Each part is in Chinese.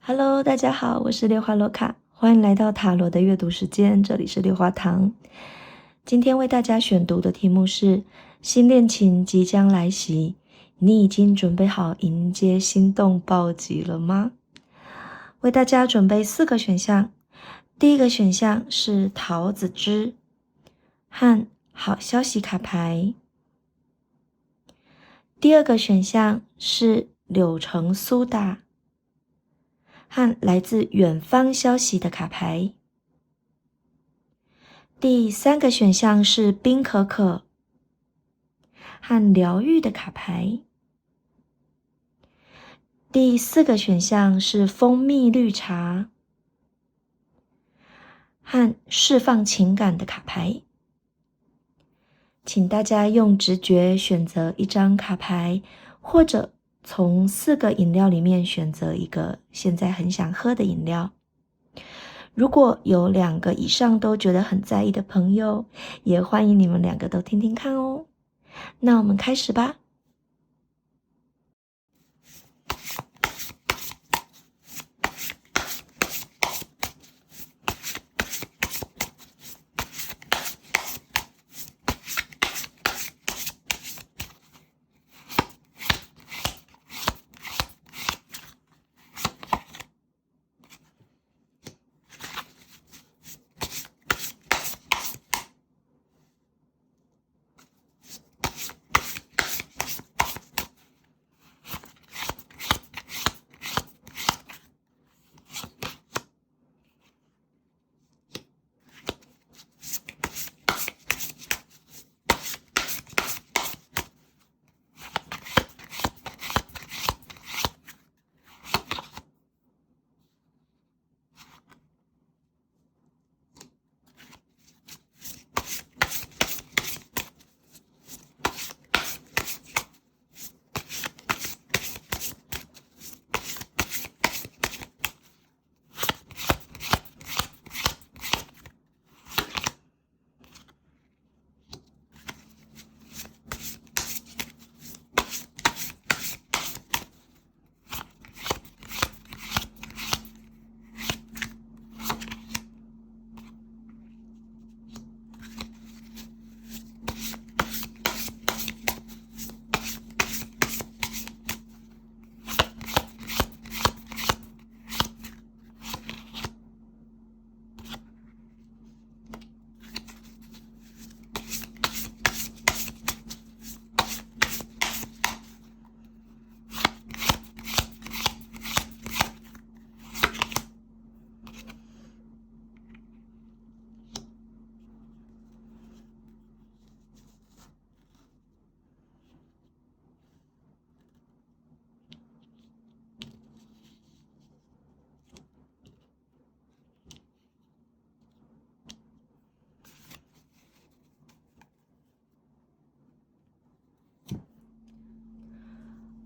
Hello，大家好，我是六花罗卡，欢迎来到塔罗的阅读时间，这里是六花堂。今天为大家选读的题目是新恋情即将来袭，你已经准备好迎接心动暴击了吗？为大家准备4个选项，第一个选项是桃子汁和好消息卡牌，第二个选项是柳橙苏打和来自远方消息的卡牌，第3个选项是冰可可和疗愈的卡牌，第4个选项是蜂蜜绿茶和释放情感的卡牌。请大家用直觉选择一张卡牌，或者从4个饮料里面选择一个现在很想喝的饮料。如果有2个以上都觉得很在意的朋友，也欢迎你们2个都听听看哦。那我们开始吧。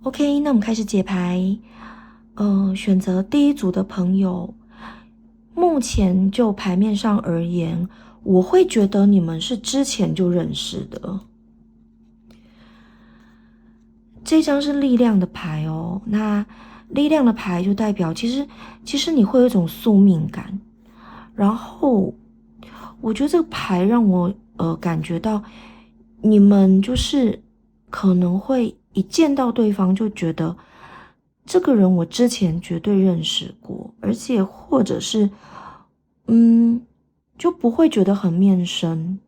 OK， 那我们开始解牌。选择第一组的朋友，目前就牌面上而言，我会觉得你们是之前就认识的。这张是力量的牌哦，那力量的牌就代表其实你会有一种宿命感，然后我觉得这个牌让我感觉到你们就是可能会一见到对方就觉得这个人我之前绝对认识过，而且或者是就不会觉得很面生。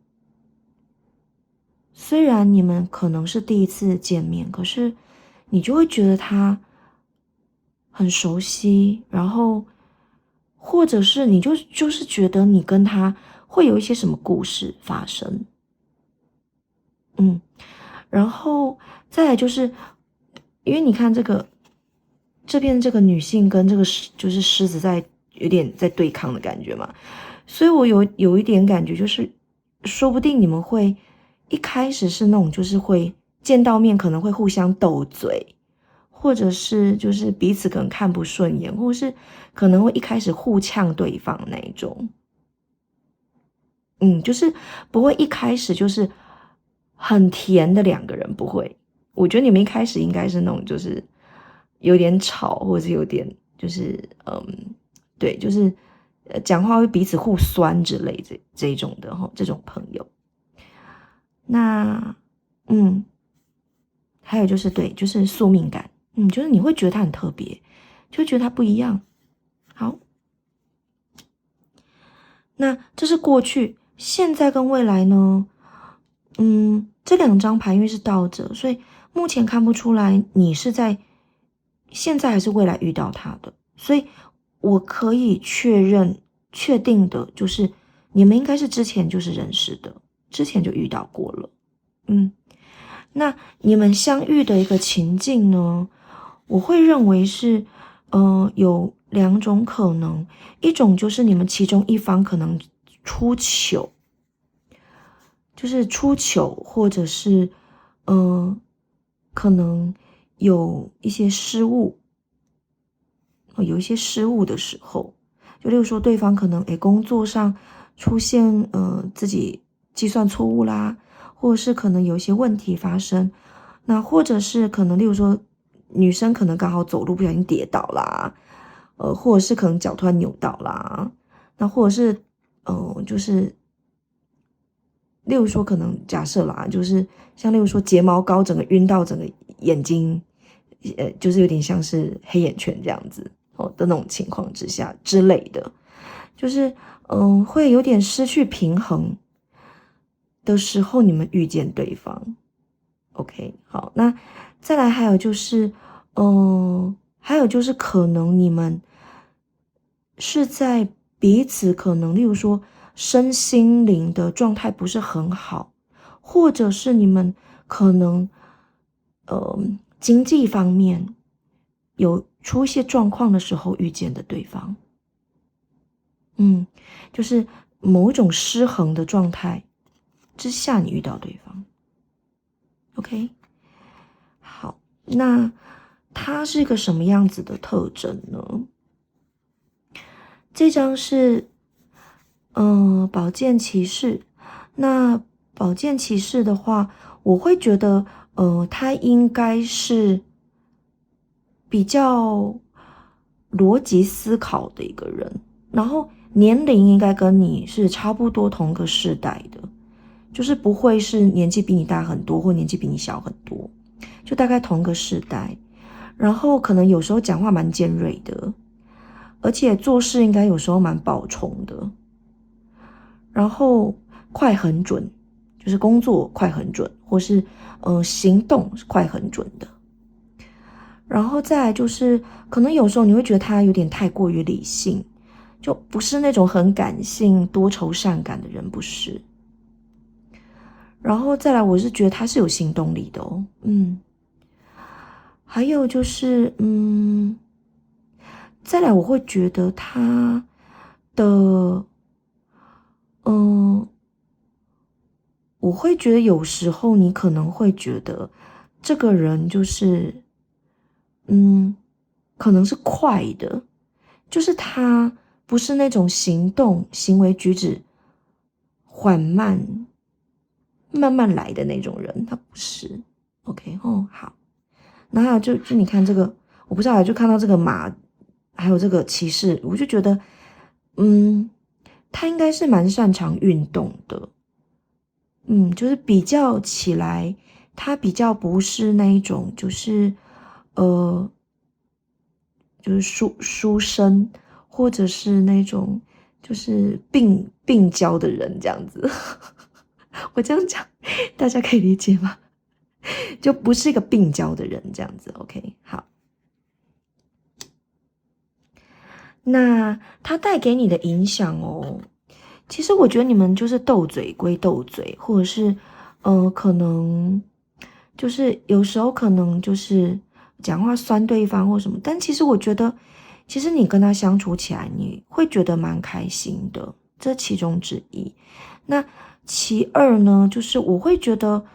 虽然你们可能是第一次见面，可是你就会觉得他很熟悉，然后或者是你就是觉得你跟他会有一些什么故事发生。然后再来就是因为你看这边这个女性跟这个就是狮子有点在对抗的感觉嘛，所以我有一点感觉就是说不定你们会一开始是那种就是会见到面可能会互相斗嘴，或者是就是彼此可能看不顺眼，或是可能会一开始互呛对方那一种。就是不会一开始就是很甜的2个人，不会。我觉得你们一开始应该是那种就是有点吵，或者是有点就是对，就是讲话会彼此互酸之类这一种的这种朋友。那还有就是对，就是宿命感，就是你会觉得他很特别，就觉得他不一样。好，那这是过去，现在跟未来呢？这2张牌因为是倒着，所以目前看不出来你是在现在还是未来遇到他的，所以我可以确定的就是你们应该是之前就是认识的，之前就遇到过了。那你们相遇的一个情境呢，我会认为是有2种可能，一种就是你们其中一方可能出糗，就是出糗，或者是可能有一些失误，的时候，就例如说对方可能工作上出现自己计算错误啦，或者是可能有一些问题发生，那或者是可能例如说女生可能刚好走路不小心跌倒啦，或者是可能脚突然扭到啦，那或者是就是例如说可能假设啦，就是像例如说睫毛膏整个晕到整个眼睛，就是有点像是黑眼圈这样子的那种情况之下之类的，就是会有点失去平衡的时候，你们遇见对方。OK， 好，那再来还有就是，可能你们是在彼此可能，例如说身心灵的状态不是很好，或者是你们可能，经济方面有出一些状况的时候遇见的对方。就是某一种失衡的状态之下，你遇到对方。OK， 好，那它是一个什么样子的特征呢？这张是宝剑骑士。那宝剑骑士的话，我会觉得他应该是比较逻辑思考的一个人，然后年龄应该跟你是差不多同个世代的，就是不会是年纪比你大很多或年纪比你小很多，就大概同个世代。然后可能有时候讲话蛮尖锐的，而且做事应该有时候蛮暴冲的，然后快很准，就是工作快很准，或是行动快很准的。然后再来就是可能有时候你会觉得他有点太过于理性，就不是那种很感性多愁善感的人，不是。然后再来我是觉得他是有行动力的哦。还有就是再来我会觉得他的我会觉得有时候你可能会觉得这个人就是可能是快的，就是他不是那种行为举止缓慢慢慢来的那种人，他不是。OK， 好。然后就你看这个，我不知道，就看到这个马，还有这个骑士，我就觉得，他应该是蛮擅长运动的，就是比较起来，他比较不是那一种，就是就是书生，或者是那种就是病娇的人这样子。我这样讲，大家可以理解吗？就不是一个病娇的人这样子。OK， 好。那他带给你的影响哦，其实我觉得你们就是斗嘴归斗嘴，或者是可能就是有时候可能就是讲话酸对方或什么，但其实我觉得，其实你跟他相处起来，你会觉得蛮开心的，这其中之一。那其二呢，就是我会觉得，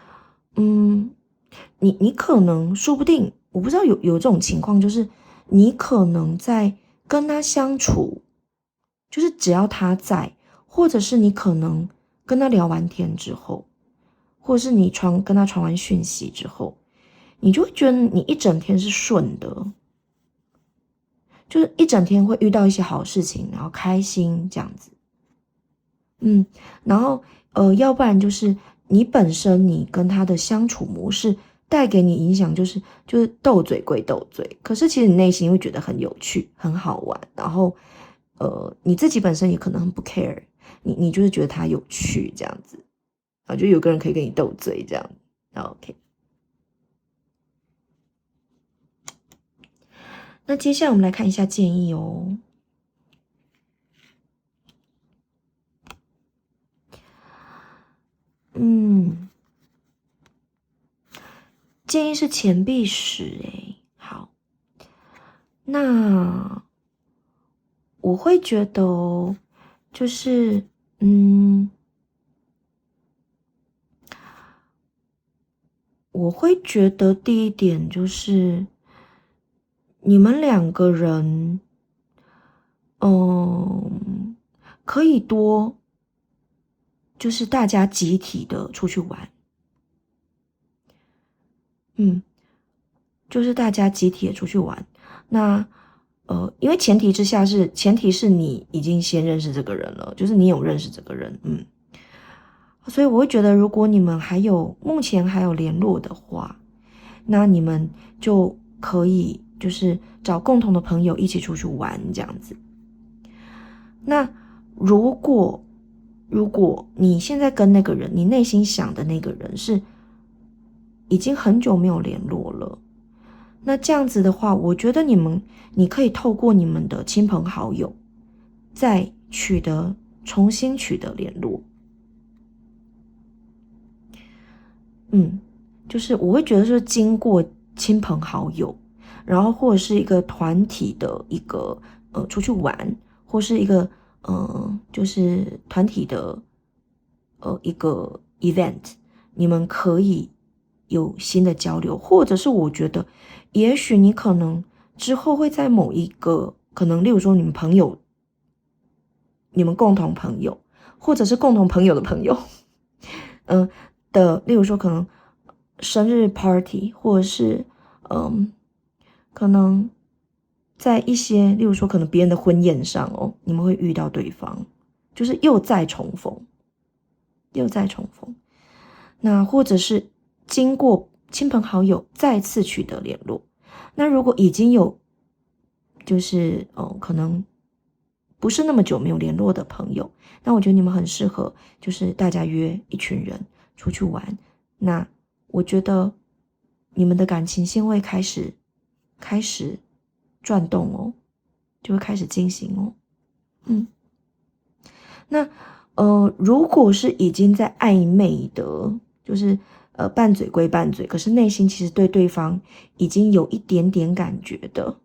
你可能说不定，我不知道有这种情况，就是你可能在跟他相处，就是只要他在，或者是你可能跟他聊完天之后，或者是你跟他传完讯息之后，你就会觉得你一整天是顺的，就是一整天会遇到一些好事情，然后开心这样子。然后要不然就是你本身你跟他的相处模式带给你影响，就是斗嘴归斗嘴，可是其实你内心会觉得很有趣、很好玩，然后你自己本身也可能很不 care， 你就是觉得他有趣这样子啊，就有个人可以跟你斗嘴这样。OK， 那接下来我们来看一下建议哦。建议是钱币10好，那我会觉得就是我会觉得第一点就是你们两个人可以多就是大家集体的出去玩。就是大家集体的出去玩，那因为前提是你已经先认识这个人了，就是你有认识这个人，所以我会觉得如果你们目前还有联络的话，那你们就可以就是找共同的朋友一起出去玩这样子。那如果你现在跟那个人，你内心想的那个人是已经很久没有联络了，那这样子的话，我觉得你可以透过你们的亲朋好友，再重新取得联络。就是我会觉得说经过亲朋好友，然后或者是一个团体的一个出去玩，或是一个就是团体的一个 event， 你们可以有新的交流，或者是我觉得也许你可能之后会在某一个可能例如说你们共同朋友，或者是共同朋友的朋友例如说可能生日 party， 或者是可能在一些例如说可能别人的婚宴上你们会遇到对方，就是又再重逢。那或者是经过亲朋好友再次取得联络。那如果已经有就是可能不是那么久没有联络的朋友，那我觉得你们很适合就是大家约一群人出去玩。那我觉得你们的感情线会开始转动就会开始进行那如果是已经在暧昧的，就是拌嘴归拌嘴，可是内心其实对对方已经有一点点感觉的，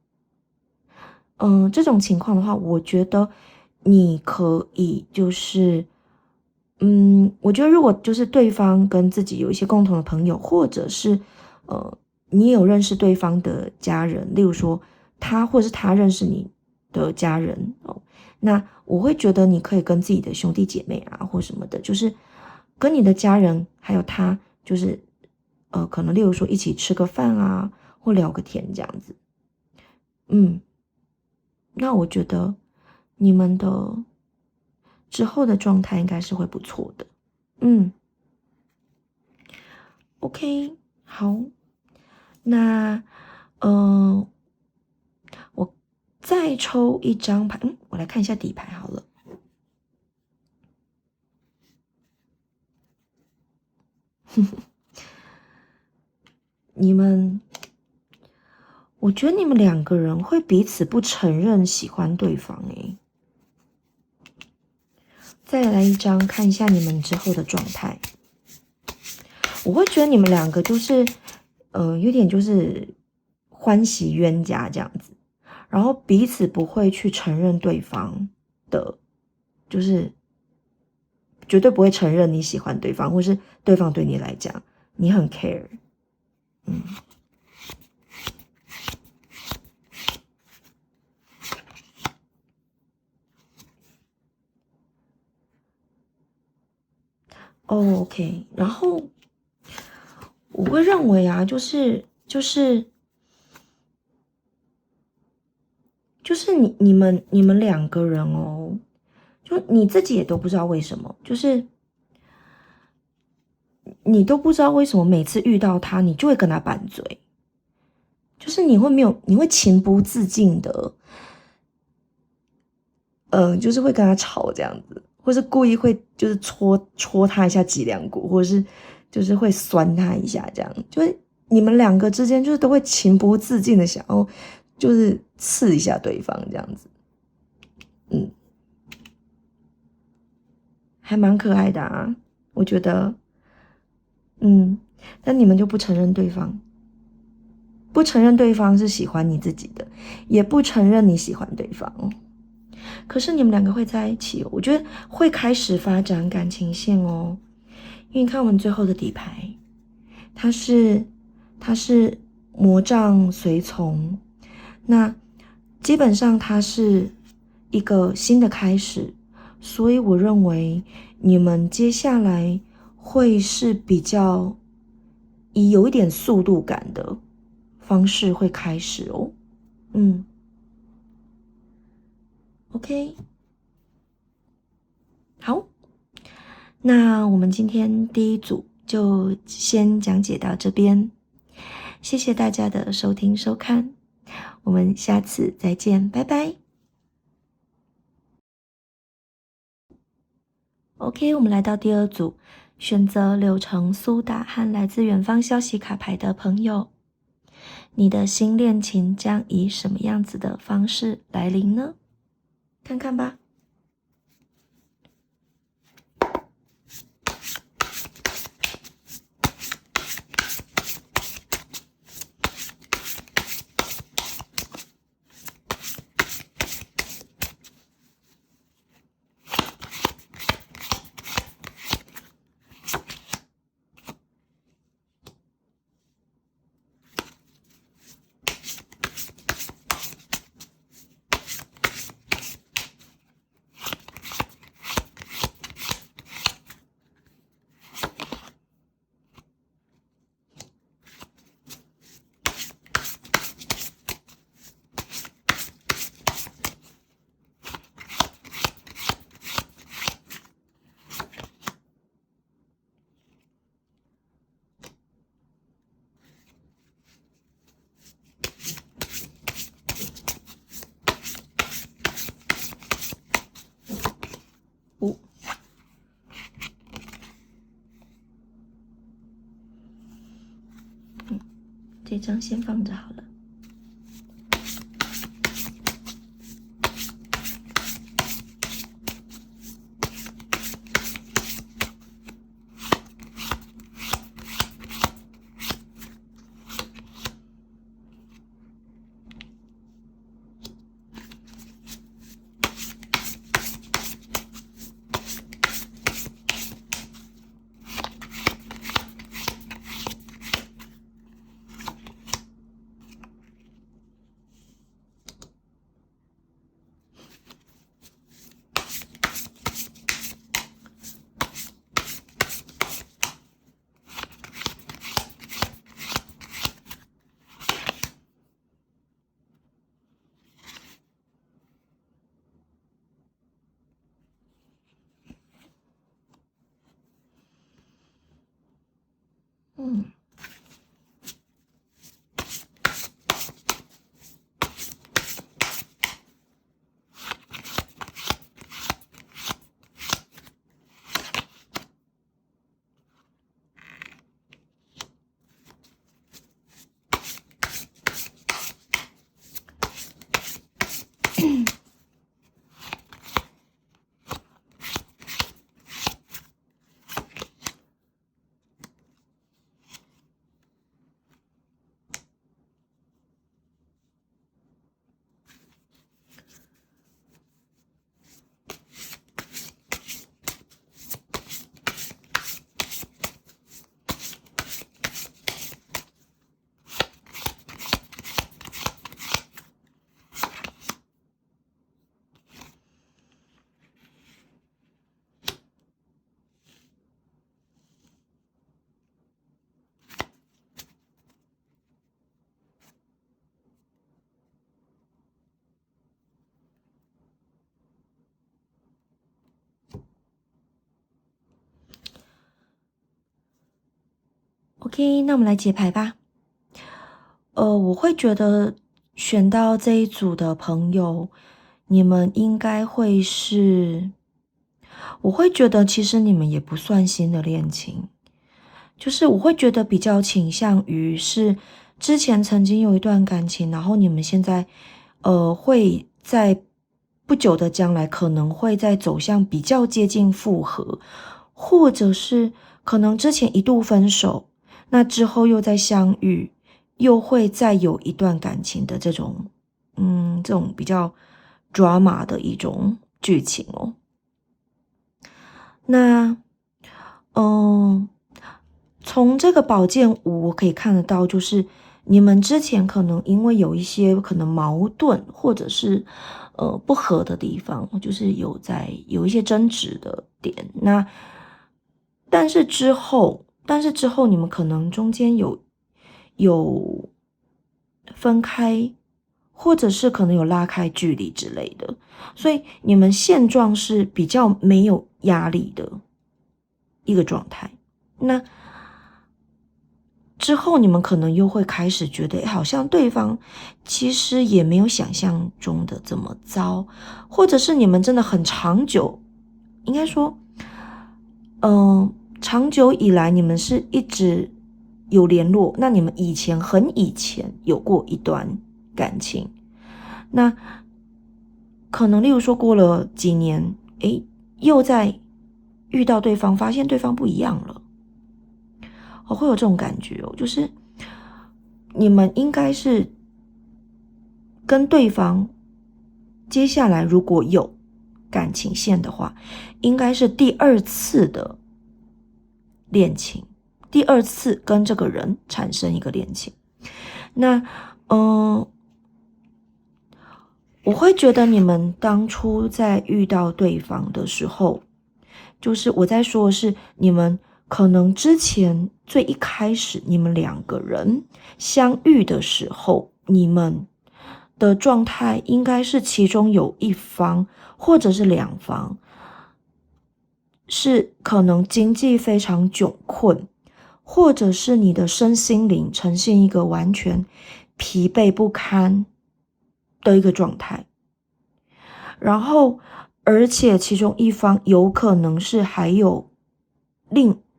这种情况的话，我觉得你可以就是，我觉得如果就是对方跟自己有一些共同的朋友，或者是你也有认识对方的家人，例如说他或者是他认识你的家人那我会觉得你可以跟自己的兄弟姐妹啊或什么的，就是跟你的家人还有他，就是可能例如说一起吃个饭啊，或聊个天这样子，那我觉得你们的之后的状态应该是会不错的。OK， 好，那我再抽一张牌，我来看一下底牌好了。我觉得你们两个人会彼此不承认喜欢对方再来一张，看一下你们之后的状态。我会觉得你们两个就是有点就是欢喜冤家这样子，然后彼此不会去承认对方的，就是绝对不会承认你喜欢对方，或是对方对你来讲你很 care。OK， 然后我会认为就是就是你们两个人哦，就你自己也都不知道为什么，就是你都不知道为什么每次遇到他，你就会跟他拌嘴，就是你会情不自禁的，就是会跟他吵这样子，或是故意会就是戳他一下脊梁骨，或者是就是会酸他一下这样，就是你们两个之间就是都会情不自禁的想要就是刺一下对方这样子，还蛮可爱的啊，我觉得，但你们就不承认对方，不承认对方是喜欢你自己的，也不承认你喜欢对方哦。可是你们两个会在一起哦，我觉得会开始发展感情线哦。因为你看我们最后的底牌，它是魔杖随从，那基本上它是一个新的开始，所以我认为你们接下来会是比较以有一点速度感的方式会开始哦。OK，好，那我们今天第一组就先讲解到这边，谢谢大家的收听收看，我们下次再见，拜拜。OK，我们来到第二组，选择柳橙、苏打和来自远方消息卡牌的朋友，你的新恋情将以什么样子的方式来临呢？看看吧。这张先放着好了。OK，那我们来解牌吧。我会觉得选到这一组的朋友，你们应该会是，我会觉得其实你们也不算新的恋情，就是我会觉得比较倾向于是之前曾经有一段感情，然后你们现在会在不久的将来可能会再走向比较接近复合，或者是可能之前一度分手，那之后又再相遇，又会再有一段感情的这种这种比较 drama 的一种剧情哦。那从这个宝剑五我可以看得到，就是你们之前可能因为有一些可能矛盾，或者是不合的地方，就是有一些争执的点。那但是之后你们可能中间有分开，或者是可能有拉开距离之类的，所以你们现状是比较没有压力的一个状态。那之后你们可能又会开始觉得，好像对方其实也没有想象中的这么糟，或者是你们真的很长久，应该说，长久以来你们是一直有联络，那你们很以前有过一段感情，那可能例如说过了几年，又在遇到对方，发现对方不一样了。我会有这种感觉哦，就是你们应该是跟对方接下来如果有感情线的话，应该是第二次的恋情，第二次跟这个人产生一个恋情。那我会觉得你们当初在遇到对方的时候，就是我在说的是你们可能之前最一开始你们两个人相遇的时候，你们的状态应该是其中有一方或者是两方是可能经济非常窘困，或者是你的身心灵呈现一个完全疲惫不堪的一个状态。然后而且其中一方有可能是还有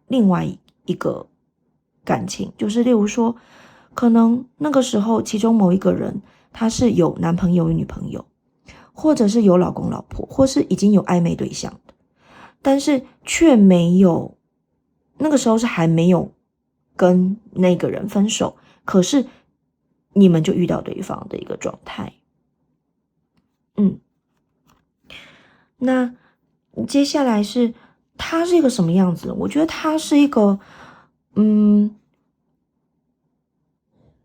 另外一个感情，就是例如说可能那个时候其中某一个人他是有男朋友有女朋友，或者是有老公老婆，或是已经有暧昧对象的，但是却没有，那个时候是还没有跟那个人分手，可是你们就遇到对方的一个状态。那接下来是他是一个什么样子？我觉得他是一个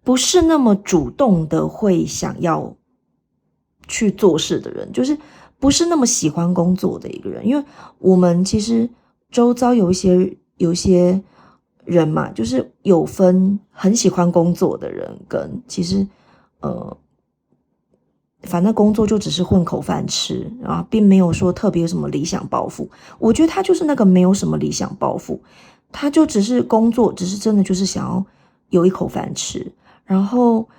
不是那么主动的会想要去做事的人，就是不是那么喜欢工作的一个人。因为我们其实周遭有一些人嘛，就是有分很喜欢工作的人跟其实反正工作就只是混口饭吃啊，并没有说特别有什么理想抱负。我觉得他就是那个没有什么理想抱负，他就只是工作，只是真的就是想要有一口饭吃，然后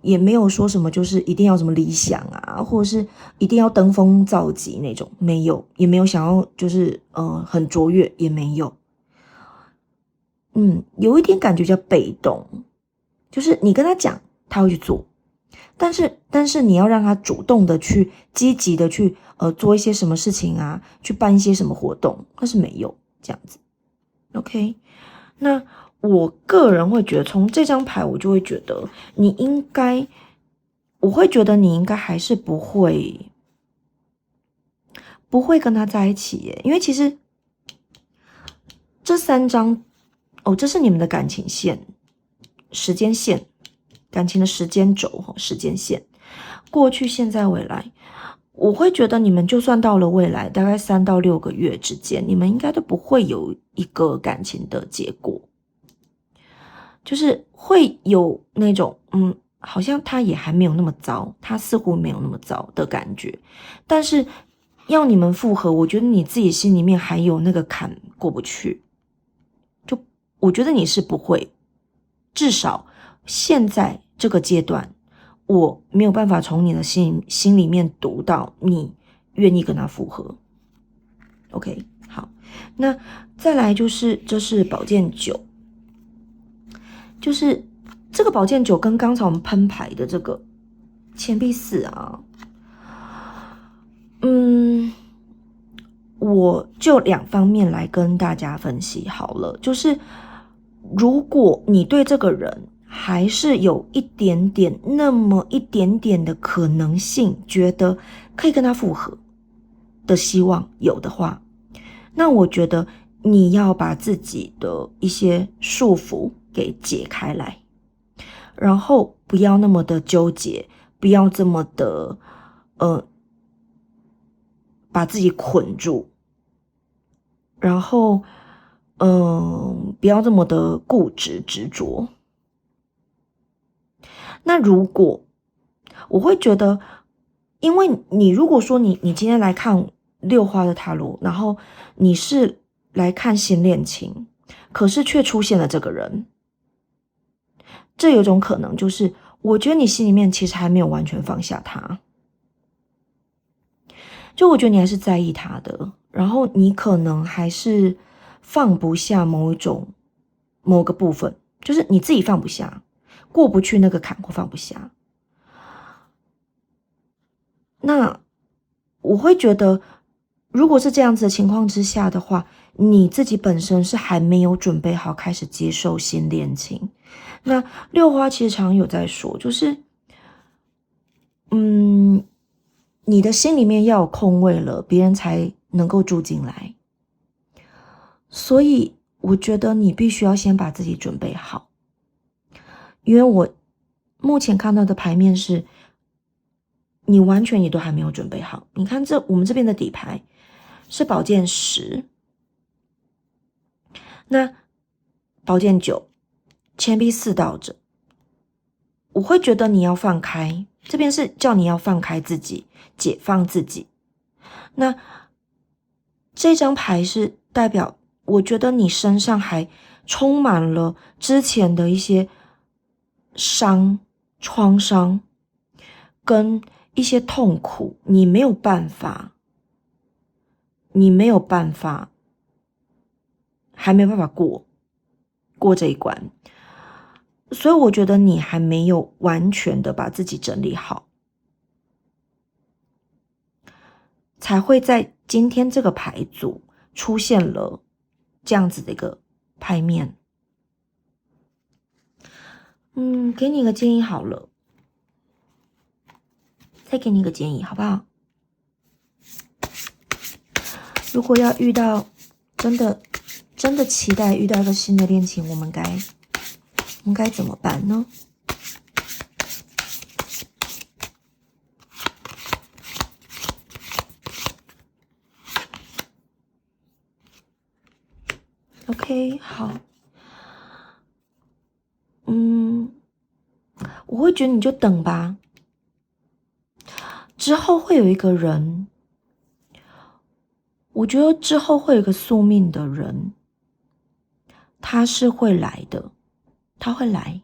也没有说什么就是一定要什么理想啊，或者是一定要登峰造极那种，没有，也没有想要就是很卓越，也没有。有一点感觉叫被动，就是你跟他讲，他会去做。但是你要让他主动的去积极的去做一些什么事情啊，去办一些什么活动，但是没有这样子。OK， 那我个人会觉得从这张牌我就会觉得我会觉得你应该还是不会跟他在一起耶，因为其实这三张这是你们的感情线，时间线，感情的时间轴，时间线，过去、现在、未来。我会觉得你们就算到了未来，大概3到6个月之间，你们应该都不会有一个感情的结果，就是会有那种好像他也还没有那么糟，他似乎没有那么糟的感觉，但是要你们复合，我觉得你自己心里面还有那个坎过不去，就我觉得你是不会，至少现在这个阶段，我没有办法从你的心里面读到你愿意跟他复合。OK， 好，那再来就是这是宝剑九，就是这个宝剑九跟刚才我们喷牌的这个钱币四啊，我就两方面来跟大家分析好了，就是如果你对这个人还是有一点点那么一点点的可能性，觉得可以跟他复合的希望有的话，那我觉得你要把自己的一些束缚给解开来，然后不要那么的纠结，不要这么的把自己捆住，然后不要这么的固执执着。那如果我会觉得，因为你如果说你今天来看六花的塔罗，然后你是来看新恋情，可是却出现了这个人，这有种可能就是我觉得你心里面其实还没有完全放下他，就我觉得你还是在意他的，然后你可能还是放不下某个部分，就是你自己放不下，过不去那个坎或放不下。那我会觉得，如果是这样子的情况之下的话，你自己本身是还没有准备好开始接受新恋情。那六花其实常有在说，就是你的心里面要有空位了，别人才能够住进来。所以我觉得你必须要先把自己准备好，因为我目前看到的牌面是你完全也都还没有准备好。你看我们这边的底牌是宝剑10，那宝剑9，钱币4倒着，我会觉得你要放开，这边是叫你要放开自己，解放自己。那这张牌是代表，我觉得你身上还充满了之前的一些创伤跟一些痛苦，你没有办法，还没有办法过这一关。所以我觉得你还没有完全的把自己整理好，才会在今天这个牌组出现了这样子的一个牌面。给你个建议好了，再给你一个建议好不好？如果要遇到真的期待遇到一个新的恋情，我们该怎么办呢？OK， 好，我会觉得你就等吧，之后会有一个人，我觉得之后会有一个宿命的人，他是会来的，他会来，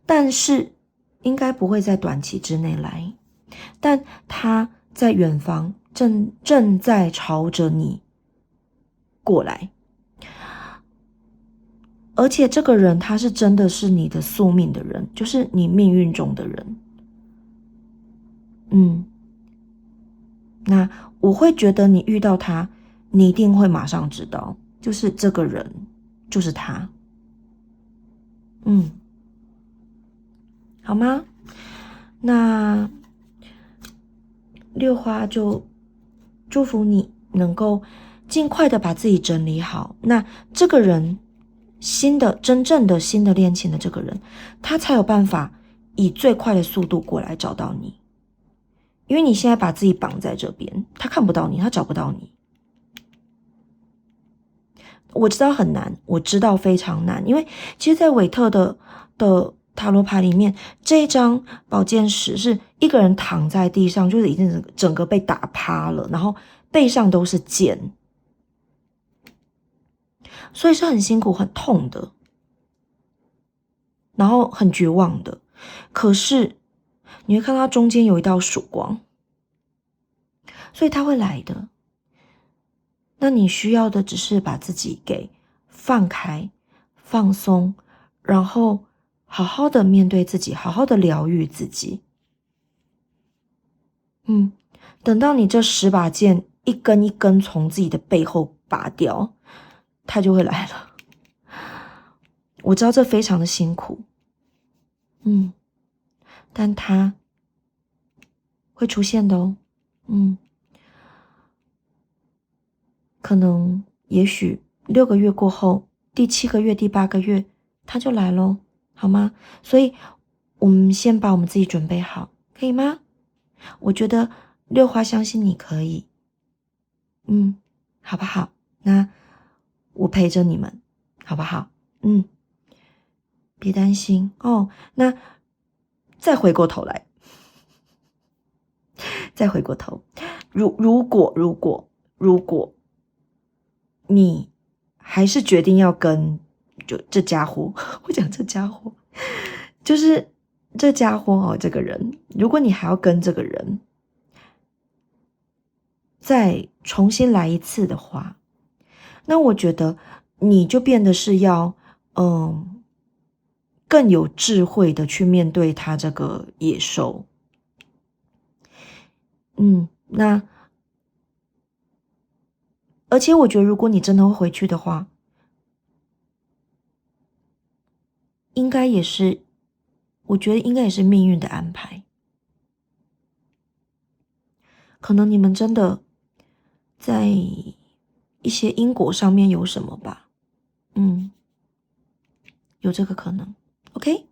但是应该不会在短期之内来，但他在远方正在朝着你过来，而且这个人他是真的是你的宿命的人，就是你命运中的人。那我会觉得你遇到他，你一定会马上知道，就是这个人就是他。好吗？那六花就祝福你能够尽快的把自己整理好。那这个人真正的新的恋情的这个人，他才有办法以最快的速度过来找到你。因为你现在把自己绑在这边，他看不到你，他找不到你。我知道很难，我知道非常难，因为其实在韦特的塔罗牌里面，这一张宝剑10是一个人躺在地上，就是已经整个被打趴了，然后背上都是剑。所以是很辛苦、很痛的，然后很绝望的。可是你会看到中间有一道曙光，所以它会来的。那你需要的只是把自己给放开、放松，然后好好的面对自己，好好的疗愈自己。等到你这10把剑一根一根从自己的背后拔掉，它就会来了。我知道这非常的辛苦，但它会出现的哦。可能也许6个月过后，第7个月、第8个月，它就来咯，好吗？所以我们先把我们自己准备好，可以吗？我觉得六花相信你可以，好不好？那我陪着你们，好不好？别担心哦。那再回过头来，如果你还是决定要跟就这家伙，我讲这家伙，就是这家伙哦，这个人，如果你还要跟这个人再重新来一次的话，那我觉得你就变得是要更有智慧的去面对他这个野兽。那而且我觉得如果你真的会回去的话，我觉得应该也是命运的安排。可能你们真的在一些因果上面有什么吧，有这个可能。OK，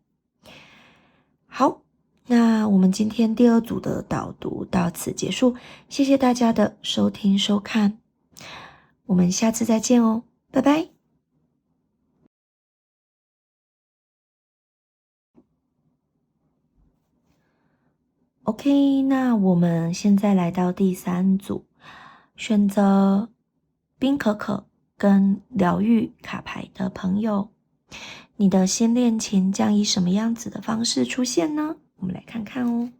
好，那我们今天第2组的导读到此结束，谢谢大家的收听收看，我们下次再见哦，拜拜。OK， 那我们现在来到第3组，选择冰可可跟疗愈卡牌的朋友，你的新恋情将以什么样子的方式出现呢？我们来看看哦。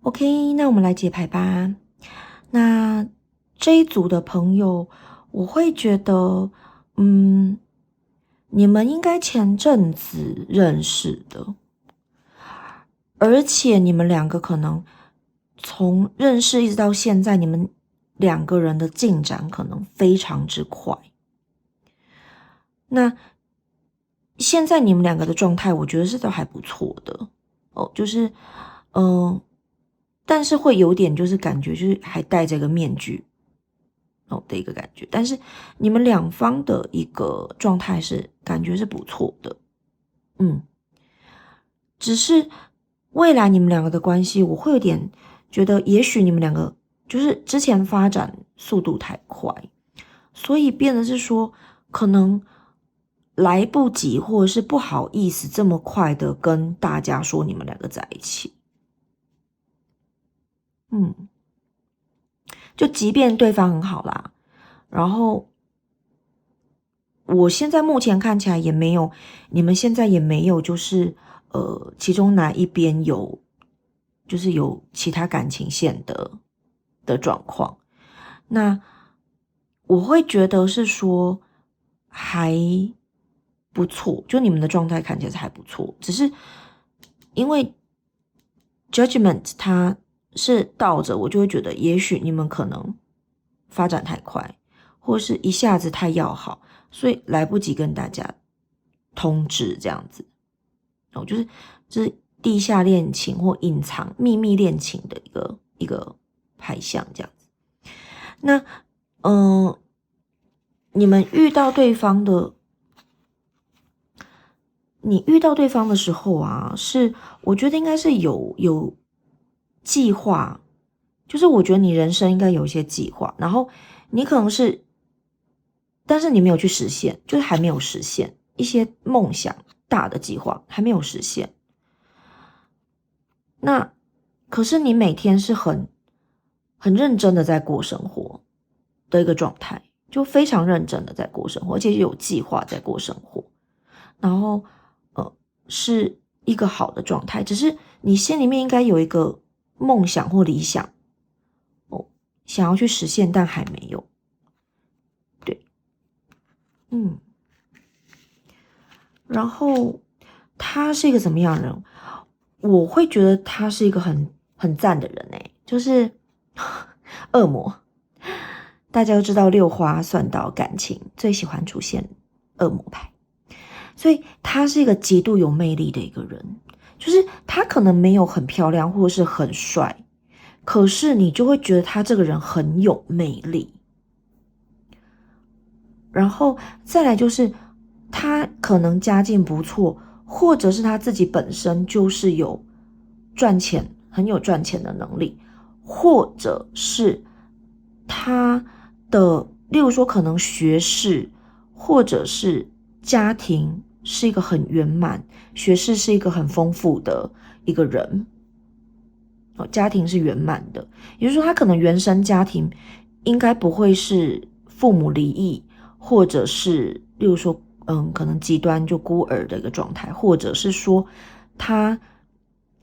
OK，那我们来解牌吧。那这一组的朋友，我会觉得，你们应该前阵子认识的，而且你们两个可能从认识一直到现在，你们两个人的进展可能非常之快。那现在你们两个的状态，我觉得是都还不错的哦，就是，但是会有点就是感觉就是还戴着个面具哦的一个感觉，但是你们两方的一个状态是感觉是不错的，只是未来你们两个的关系，我会有点觉得，也许你们两个就是之前发展速度太快，所以变得是说可能来不及或者是不好意思这么快的跟大家说你们两个在一起。就即便对方很好啦，然后我现在目前看起来也没有，你们现在也没有就是其中哪一边有就是有其他感情线的状况，那我会觉得是说还不错，就你们的状态看起来是还不错，只是因为 judgment 它是倒着，我就会觉得也许你们可能发展太快，或是一下子太要好，所以来不及跟大家通知这样子，就是地下恋情或隐藏秘密恋情的一个牌象这样子。那你们遇到对方的，你遇到对方的时候啊，是我觉得应该是有计划，就是我觉得你人生应该有一些计划，然后你可能是，但是你没有去实现，就是还没有实现一些梦想大的计划还没有实现。那可是你每天是很认真的在过生活的一个状态，就非常认真的在过生活，而且有计划在过生活，然后是一个好的状态，只是你心里面应该有一个梦想或理想哦，想要去实现，但还没有。对，然后他是一个怎么样的人？我会觉得他是一个很赞的人欸，就是恶魔。大家都知道六花算到感情最喜欢出现恶魔牌，所以他是一个极度有魅力的一个人。就是他可能没有很漂亮或是很帅，可是你就会觉得他这个人很有魅力。然后再来就是他可能家境不错，或者是他自己本身就是有赚钱，很有赚钱的能力，或者是他的，例如说可能学识，或者是家庭是一个很圆满，学识是一个很丰富的一个人，家庭是圆满的，也就是说他可能原生家庭应该不会是父母离异，或者是例如说可能极端就孤儿的一个状态，或者是说他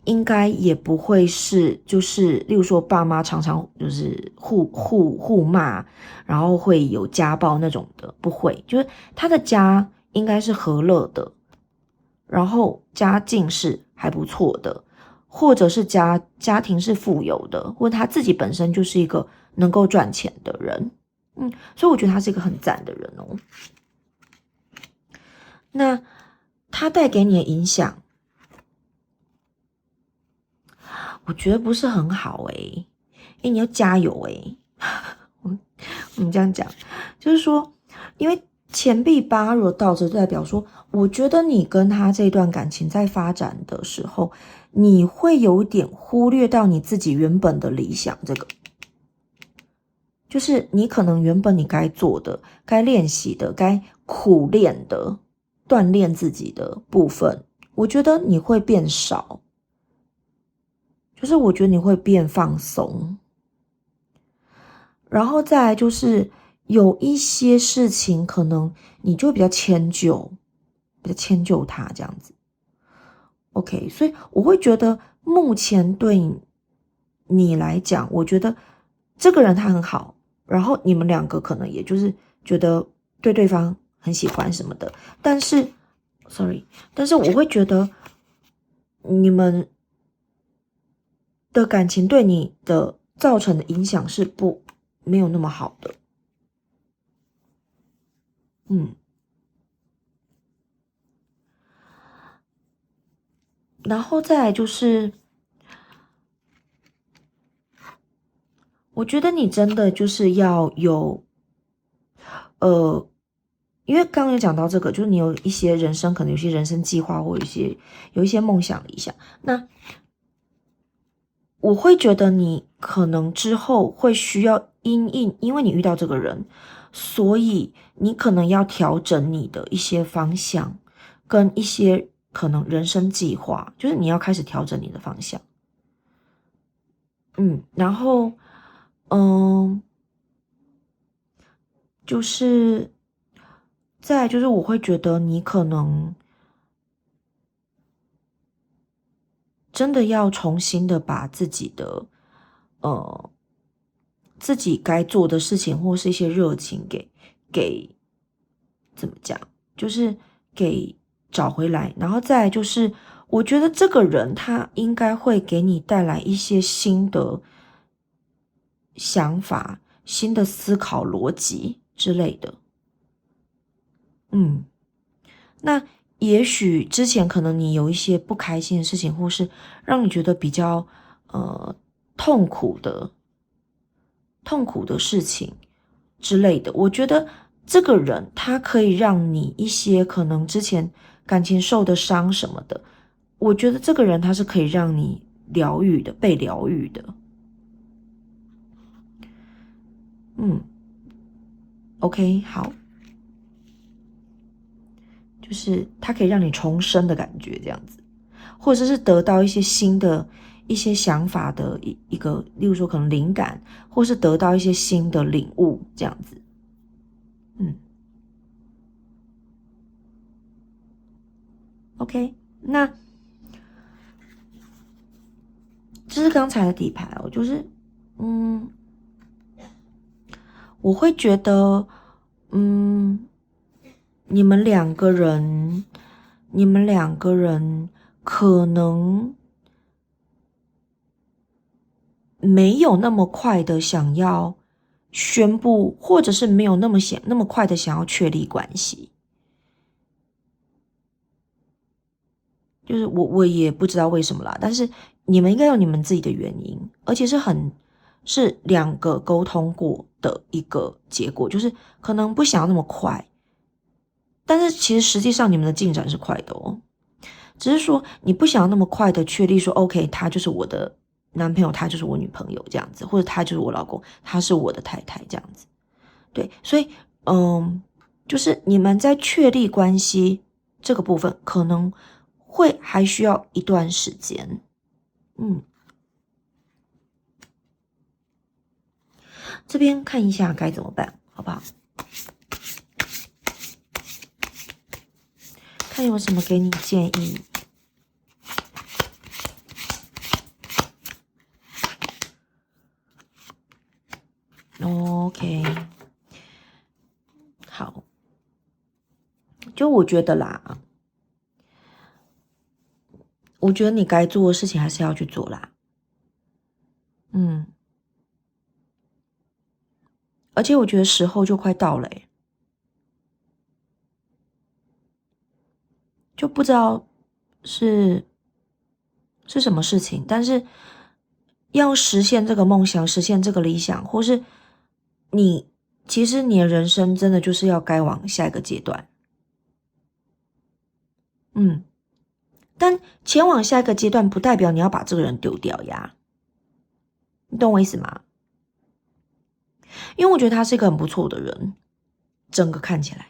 应该也不会是就是例如说爸妈常常就是互骂，然后会有家暴那种的，不会，就是他的家应该是和乐的，然后家境是还不错的，或者是家庭是富有的，或者他自己本身就是一个能够赚钱的人，所以我觉得他是一个很赞的人哦。那他带给你的影响，我觉得不是很好诶，你要加油诶。我们这样讲，就是说，因为钱币八如果倒着，就代表说，我觉得你跟他这段感情在发展的时候，你会有点忽略到你自己原本的理想，这个就是你可能原本你该做的、该练习的、该苦练的、锻炼自己的部分，我觉得你会变少，就是我觉得你会变放松。然后再来就是有一些事情，可能你就比较迁就，他这样子。OK，所以我会觉得目前对你来讲，我觉得这个人他很好，然后你们两个可能也就是觉得对对方很喜欢什么的，但是我会觉得你们的感情对你的造成的影响是没有那么好的。然后再来就是，我觉得你真的就是要有，因为刚刚有讲到这个，就是你有一些人生可能有些人生计划，或有一些梦想理想，那我会觉得你可能之后会需要因为你遇到这个人，所以你可能要调整你的一些方向，跟一些可能人生计划，就是你要开始调整你的方向。然后，嗯，就是再来就是我会觉得你可能真的要重新的把自己的自己该做的事情或是一些热情给怎么讲，就是给找回来。然后再来就是，我觉得这个人他应该会给你带来一些新的想法、新的思考逻辑之类的。那也许之前可能你有一些不开心的事情，或是让你觉得比较痛苦的事情之类的，我觉得这个人他可以让你一些可能之前感情受的伤什么的，我觉得这个人他是可以让你疗愈的，被疗愈的。OK，好，就是他可以让你重生的感觉，这样子。或者是得到一些新的一些想法的一个，例如说可能灵感，或是得到一些新的领悟，这样子。OK，那这是刚才的底牌哦，就是我会觉得你们两个人可能没有那么快的想要宣布，或者是没有那么快的想要确立关系。就是我也不知道为什么啦，但是你们应该有你们自己的原因，而且是两个沟通过的一个结果，就是可能不想要那么快，但是其实实际上你们的进展是快的哦，只是说你不想要那么快的确立说 OK， 他就是我的男朋友，他就是我女朋友这样子，或者他就是我老公，他是我的太太这样子。对，所以就是你们在确立关系这个部分，可能会还需要一段时间。这边看一下该怎么办，好不好？看有什么给你建议。OK， 好，就我觉得啦，我觉得你该做的事情还是要去做啦。而且我觉得时候就快到了就不知道是什么事情，但是要实现这个梦想，实现这个理想，或是其实你的人生真的就是要该往下一个阶段。但前往下一个阶段不代表你要把这个人丢掉呀，你懂我意思吗？因为我觉得他是一个很不错的人，整个看起来，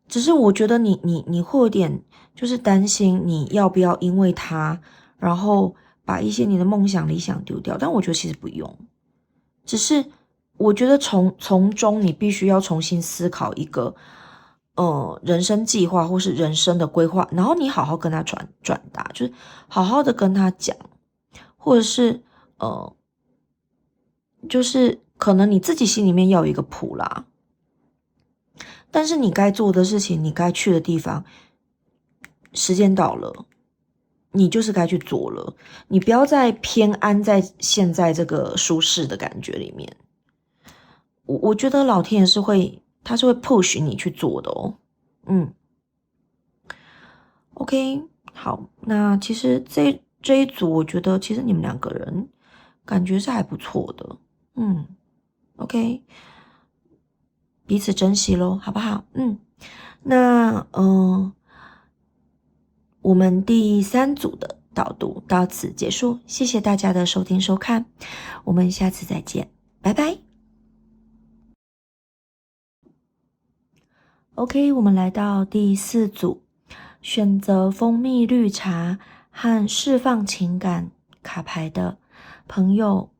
只是我觉得你会有点就是担心你要不要因为他，然后把一些你的梦想理想丢掉，但我觉得其实不用，只是我觉得从中你必须要重新思考一个人生计划或是人生的规划，然后你好好跟他转达，就是好好的跟他讲，或者是就是可能你自己心里面要有一个谱啦，但是你该做的事情，你该去的地方，时间到了，你就是该去做了。你不要再偏安在现在这个舒适的感觉里面。我觉得老天爷他是会 push 你去做的哦。OK，好，那其实这一组，我觉得其实你们两个人感觉是还不错的。OK，彼此珍惜咯，好不好？那我们第3组的导读到此结束，谢谢大家的收听收看，我们下次再见，拜拜。OK，我们来到第4组，选择蜂蜜绿茶和释放情感卡牌的朋友，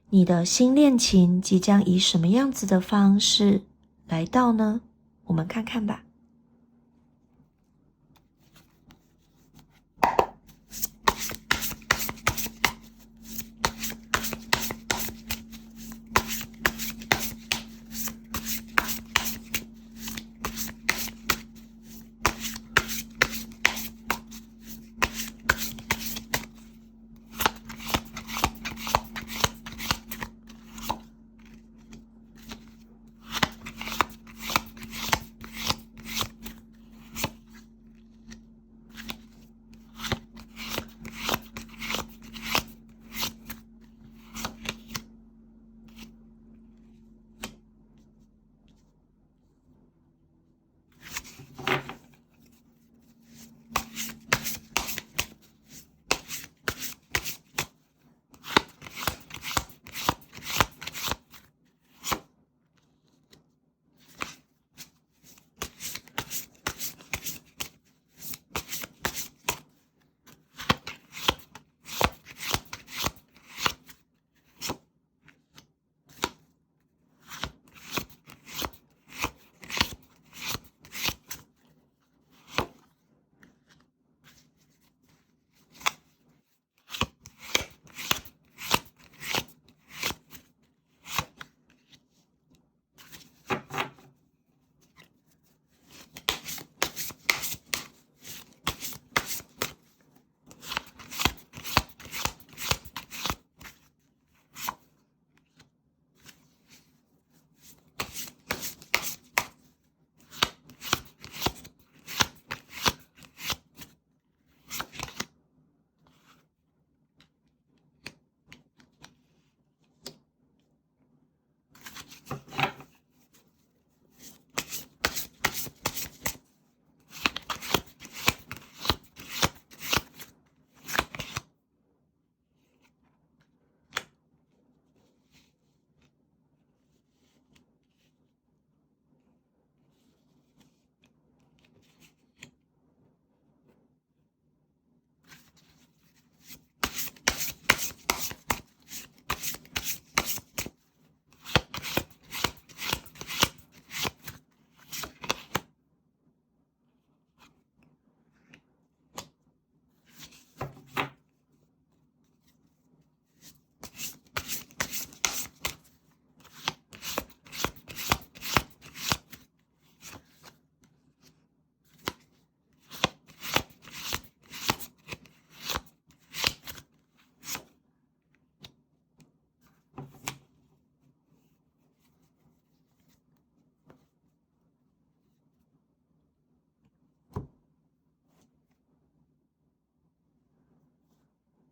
你的新恋情即将以什么样子的方式来到呢？我们看看吧。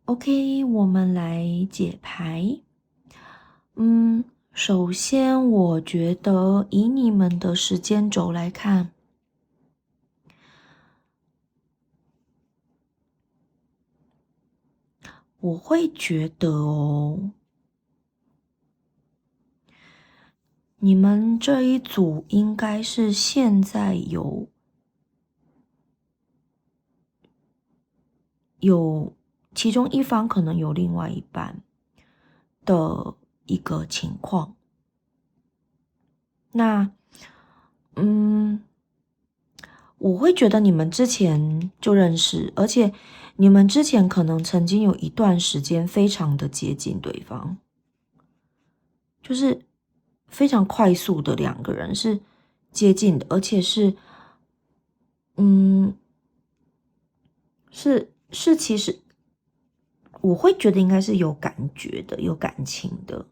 OK，我们来解牌。首先我觉得以你们的时间轴来看，我会觉得你们这一组应该是现在有其中一方可能有另外一半的一个情况。那我会觉得你们之前就认识，而且你们之前可能曾经有一段时间非常的接近对方。就是非常快速的两个人是接近的，而且是其实我会觉得应该是有感觉的，有感情的，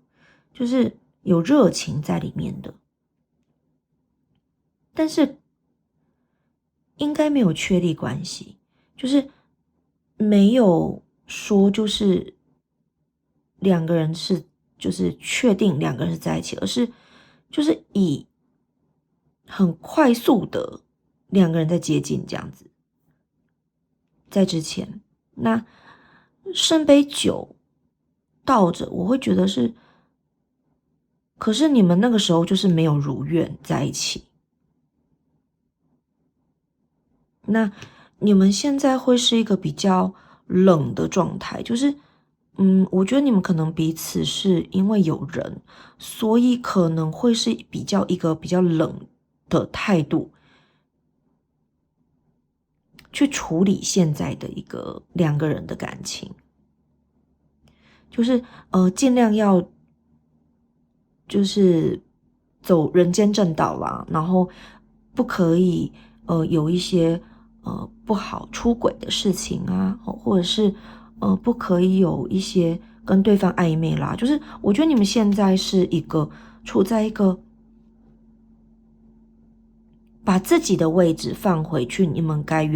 就是有热情在里面的，但是应该没有确立关系，就是没有说就是两个人是就是确定两个人是在一起，而是就是以很快速的两个人在接近这样子。在之前，那圣杯九倒着，我会觉得是，可是你们那个时候就是没有如愿在一起。那你们现在会是一个比较冷的状态，就是我觉得你们可能彼此是因为有人，所以可能会是一个比较冷的态度去处理现在的一个两个人的感情，就是尽量要就是走人间正道啦，然后不可以有一些不好出轨的事情啊，或者是不可以有一些跟对方暧昧啦，就是我觉得你们现在是处在一个把自己的位置放回去，你们该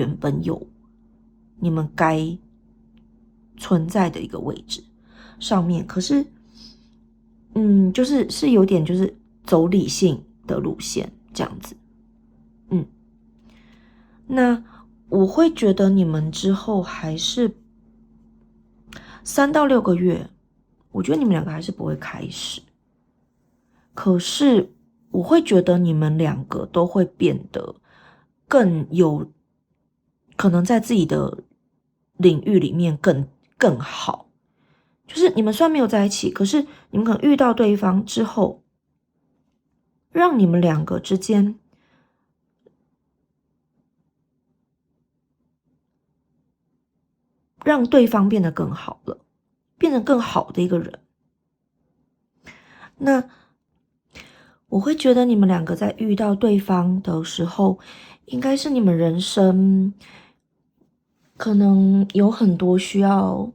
存在的一个位置上面，可是是有点就是走理性的路线这样子。那我会觉得你们之后还是3到6个月，我觉得你们两个还是不会开始。可是我会觉得你们两个都会变得更有可能在自己的领域里面更好。就是你们虽然没有在一起，可是你们可能遇到对方之后，让你们两个之间让对方变得更好了，变得更好的一个人。那我会觉得你们两个在遇到对方的时候，应该是你们人生可能有很多需要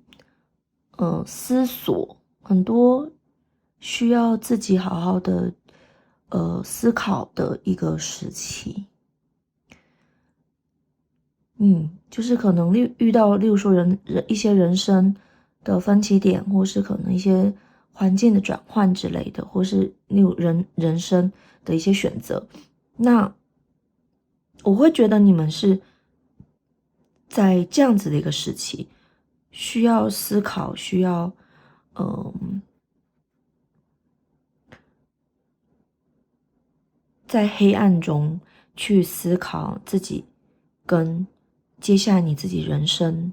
思索，很多需要自己好好的思考的一个时期。就是可能遇到例如说一些人生的分歧点，或是可能一些环境的转换之类的，或是例如人生的一些选择，那我会觉得你们是在这样子的一个时期，需要思考，需要在黑暗中去思考自己跟接下来你自己人生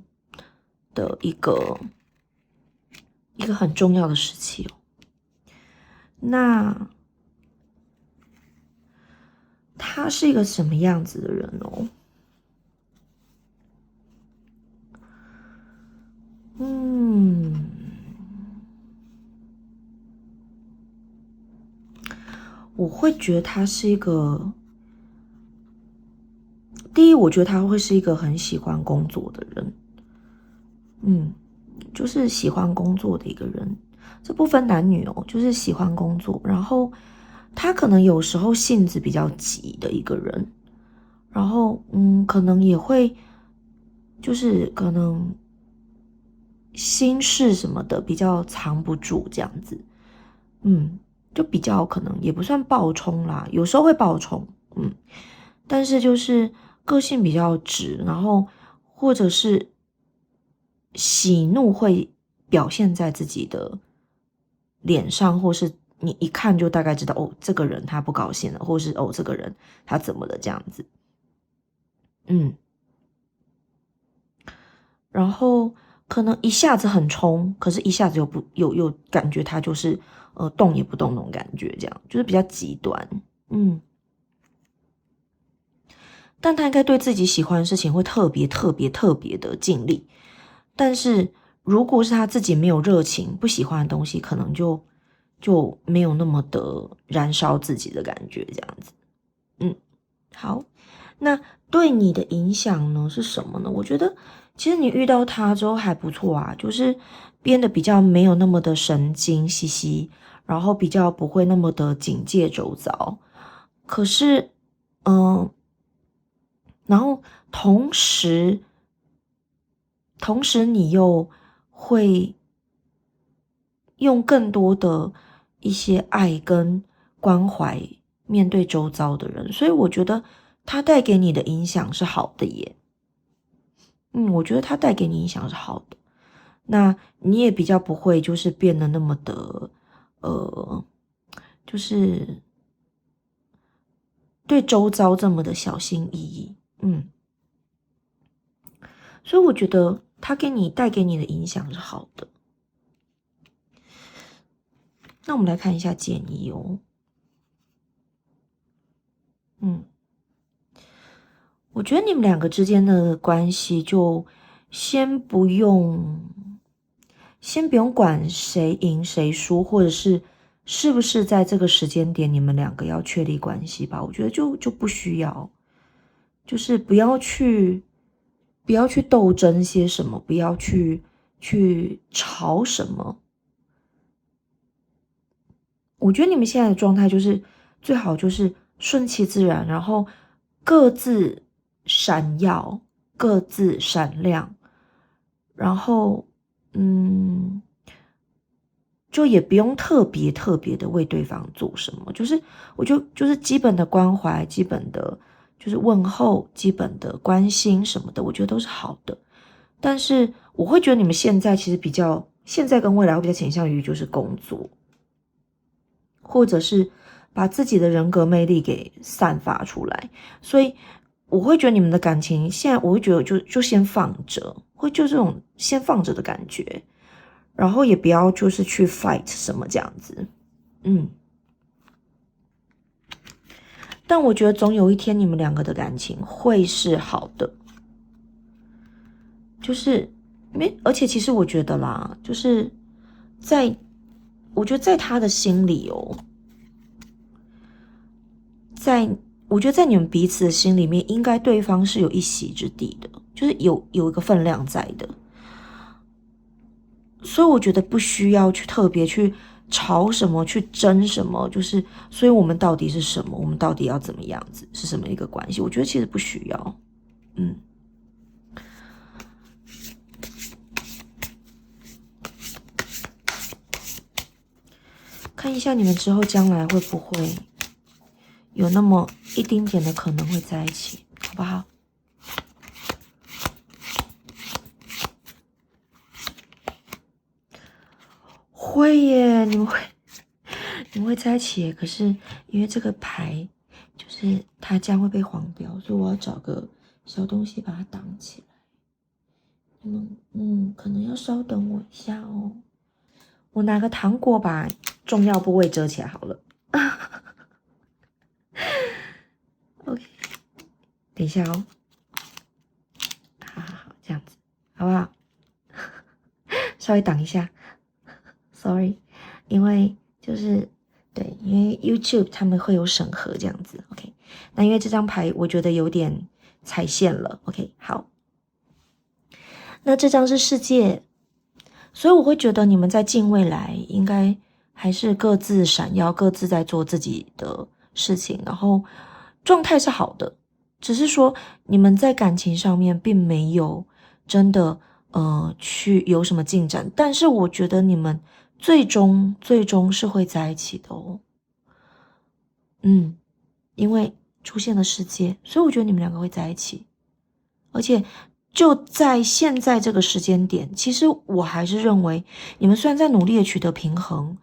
的一个很重要的时期哦。那他是一个什么样子的人哦？我会觉得他是一个，第一，我觉得他会是一个很喜欢工作的人，就是喜欢工作的一个人，这不分男女哦，就是喜欢工作，然后他可能有时候性子比较急的一个人，然后可能也会就是可能心事什么的比较藏不住这样子，就比较可能也不算暴冲啦，有时候会暴冲，但是就是个性比较直，然后或者是喜怒会表现在自己的脸上，或是你一看就大概知道哦，这个人他不高兴了，或是哦，这个人他怎么了这样子，然后可能一下子很冲，可是一下子又感觉他就是动也不动那种感觉，这样就是比较极端，但他应该对自己喜欢的事情会特别的尽力，但是如果是他自己没有热情、不喜欢的东西，可能就就没有那么的燃烧自己的感觉，这样子。好，那对你的影响呢是什么呢？我觉得其实你遇到他之后还不错啊，就是变得比较没有那么的神经兮兮，然后比较不会那么的警戒周遭。可是，嗯，然后同时你又会用更多的一些爱跟关怀面对周遭的人，所以我觉得他带给你的影响是好的耶。我觉得他带给你影响是好的，那你也比较不会就是变得那么的就是对周遭这么的小心翼翼。所以我觉得他带给你的影响是好的。那我们来看一下建议哦。我觉得你们两个之间的关系就先不用，先不用管谁赢谁输，或者是不是在这个时间点你们两个要确立关系吧。我觉得就不需要，就是不要去斗争些什么，不要去吵什么。我觉得你们现在的状态就是最好就是顺其自然，然后各自闪耀，各自闪亮，然后就也不用特别的为对方做什么，就是基本的关怀，基本的就是问候，基本的关心什么的，我觉得都是好的。但是我会觉得你们现在其实现在跟未来会比较倾向于就是工作，或者是把自己的人格魅力给散发出来，所以我会觉得你们的感情现在我会觉得就先放着，就这种先放着的感觉，然后也不要就是去 fight 什么这样子。但我觉得总有一天你们两个的感情会是好的，就是而且其实我觉得啦，就是我觉得在他的心里哦，我觉得在你们彼此的心里面，应该对方是有一席之地的，就是有一个分量在的，所以我觉得不需要去特别去吵什么，去争什么，就是所以我们到底是什么，我们到底要怎么样子，是什么一个关系？我觉得其实不需要。看一下你们之后将来会不会有那么一丁点的可能会在一起，好不好？会耶，你们会在一起耶，可是因为这个牌就是它将会被黄标，所以我要找个小东西把它挡起来。你们可能要稍等我一下哦，我拿个糖果把重要部位遮起来好了。OK， 等一下哦。好，这样子好不好？稍微挡一下，Sorry，因为就是对，因为 YouTube 他们会有审核这样子。OK， 那因为这张牌我觉得有点踩线了。OK， 好，那这张是世界，所以我会觉得你们在近未来应该还是各自闪耀，各自在做自己的事情，然后状态是好的，只是说你们在感情上面并没有真的去有什么进展，但是我觉得你们最终是会在一起的哦。因为出现了世界，所以我觉得你们两个会在一起，而且就在现在这个时间点，其实我还是认为你们虽然在努力的取得平衡，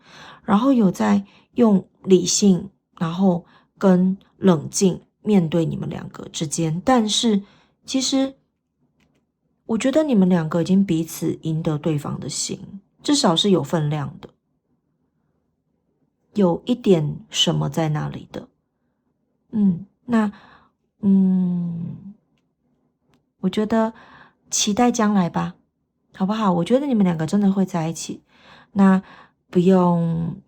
然后有在用理性，然后跟冷静面对你们两个之间，但是其实我觉得你们两个已经彼此赢得对方的心，至少是有分量的，有一点什么在那里的。那我觉得期待将来吧，好不好？我觉得你们两个真的会在一起，那不用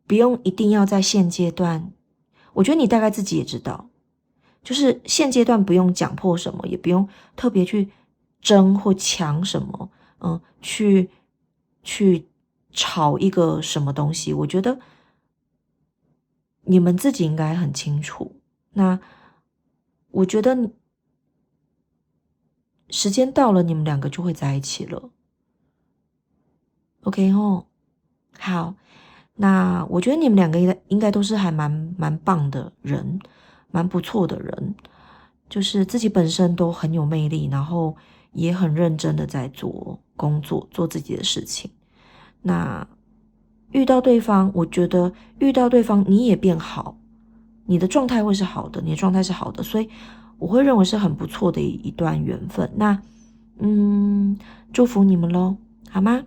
不用一定要在现阶段，我觉得你大概自己也知道，就是现阶段不用讲破什么，也不用特别去争或抢什么，去吵一个什么东西，我觉得你们自己应该很清楚。那我觉得时间到了，你们两个就会在一起了。OK 吼，好，那我觉得你们两个应该都是还蛮棒的人，蛮不错的人，就是自己本身都很有魅力，然后也很认真的在做工作，做自己的事情。那遇到对方，我觉得遇到对方你也变好，你的状态会是好的，你的状态是好的，所以我会认为是很不错的一段缘分。那祝福你们咯，好吗？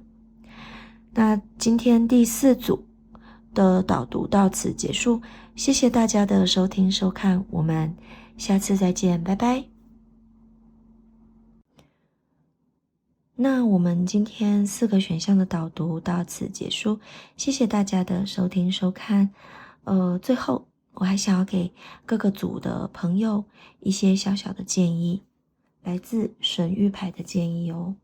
那今天第4组的导读到此结束，谢谢大家的收听收看，我们下次再见，拜拜。那我们今天4个选项的导读到此结束，谢谢大家的收听收看。最后我还想要给各个组的朋友一些小小的建议，来自神谕牌的建议哦。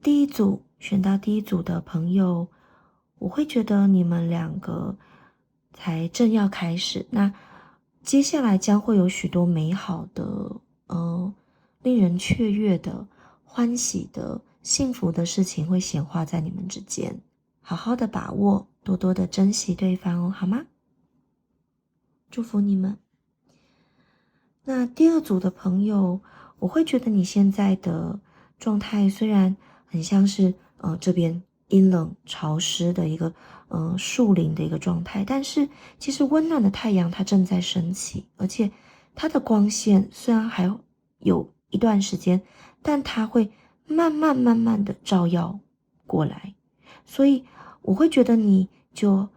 第一组选到第一组的朋友，我会觉得你们两个才正要开始，那接下来将会有许多美好的，令人雀跃的、欢喜的、幸福的事情会显化在你们之间，好好的把握，多多的珍惜对方哦，好吗？祝福你们。那第二组的朋友，我会觉得你现在的状态虽然很像是这边阴冷潮湿的一个树林的一个状态，但是其实温暖的太阳它正在升起，而且它的光线虽然还有一段时间，但它会慢慢的照耀过来，所以我会觉得你就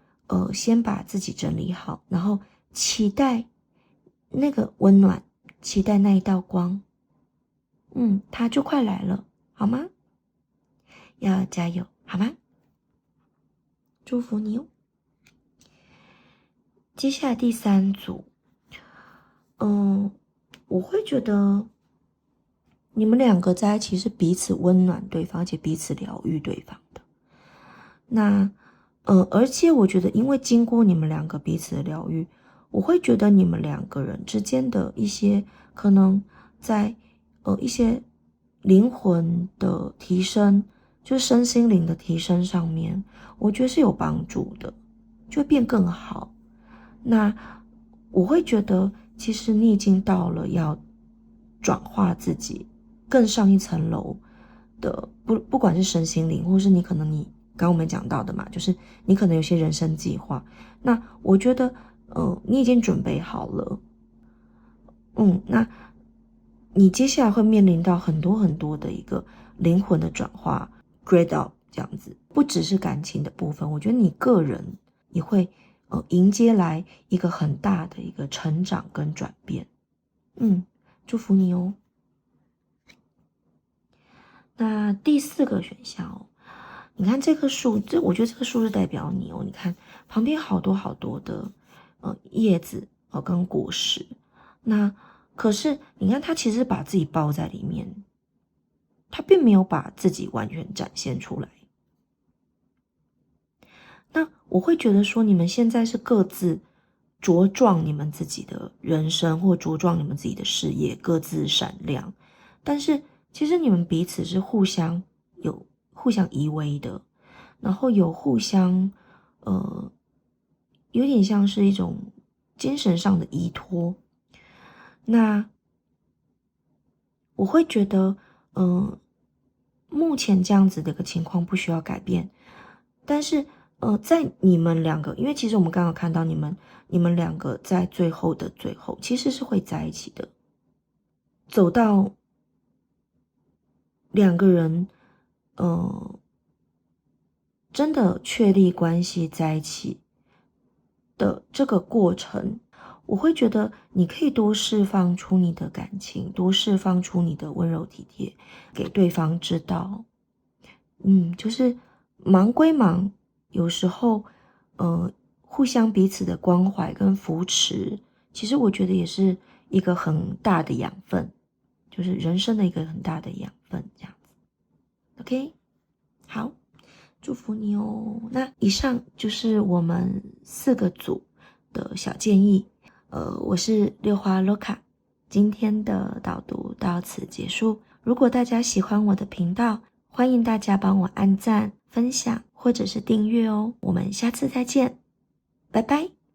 先把自己整理好，然后期待那个温暖，期待那一道光，它就快来了，好吗？要加油，好吗？祝福你哦。接下来第3组，我会觉得你们两个在一起是彼此温暖对方，而且彼此疗愈对方的。那，而且我觉得，因为经过你们两个彼此的疗愈，我会觉得你们两个人之间的一些可能在一些灵魂的提升，就身心灵的提升上面，我觉得是有帮助的，就会变更好。那我会觉得，其实你已经到了要转化自己更上一层楼的，不管是身心灵，或是你可能你刚刚我们讲到的嘛，就是你可能有些人生计划，那我觉得你已经准备好了，那你接下来会面临到很多很多的一个灵魂的转化 grade up 这样子，不只是感情的部分，我觉得你个人也会迎接来一个很大的一个成长跟转变，祝福你哦。那第4个选项哦，你看这棵树，我觉得这个树是代表你哦。你看旁边好多好多的叶子跟果实，那可是你看它其实把自己包在里面，它并没有把自己完全展现出来。那我会觉得说，你们现在是各自茁壮你们自己的人生，或茁壮你们自己的事业，各自闪亮。但是其实你们彼此是互相依偎的，然后有互相有点像是一种精神上的依托。那我会觉得目前这样子的一个情况不需要改变，但是在你们两个，因为其实我们刚刚看到你们两个在最后的最后其实是会在一起的，走到两个人真的确立关系在一起的这个过程，我会觉得你可以多释放出你的感情，多释放出你的温柔体贴，给对方知道。就是忙归忙，有时候互相彼此的关怀跟扶持，其实我觉得也是一个很大的养分，就是人生的一个很大的养分，这样子。OK， 好，祝福你哦。那以上就是我们4个组的小建议。我是六花 Loca， 今天的导读到此结束。如果大家喜欢我的频道，欢迎大家帮我按赞、分享或者是订阅哦。我们下次再见，拜拜。